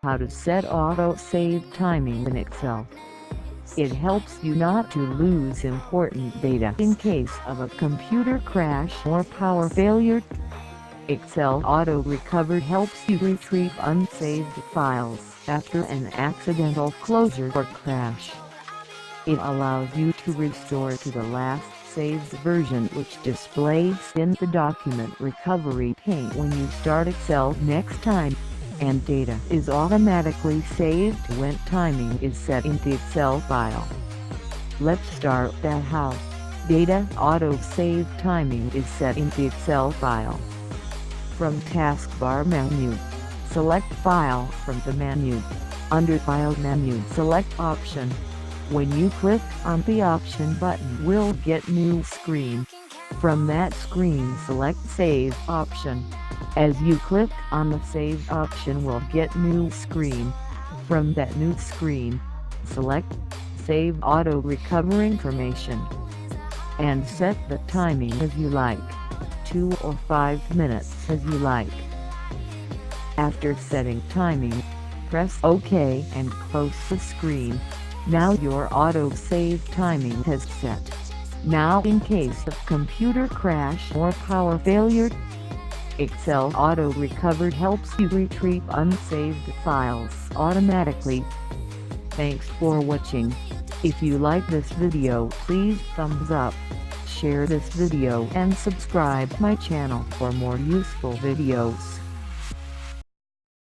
How to set auto-save timing in Excel. It helps you not to lose important data in case of a computer crash or power failure. Excel Auto Recover helps you retrieve unsaved files after an accidental closure or crash. It allows you to restore to the last saved version, which displays in the document recovery pane when you start Excel next time, and data is automatically saved when timing is set in the Excel file. Let's start at how data auto-save timing is set in the Excel file. From Taskbar menu, select File from the menu. Under File menu, select Option. When you click on the Option button, will get new screen. From that screen, select Save option. As you click on the Save option, will get new screen. From that new screen, select Save Auto Recover Information and set the timing as you like, 2 or 5 minutes as you like. After setting timing, press OK and close the screen. Now your auto-save timing has set. Now in case of computer crash or power failure, Excel Auto Recover helps you retrieve unsaved files automatically. Thanks for watching. If you like this video, please thumbs up, share this video and subscribe my channel for more useful videos.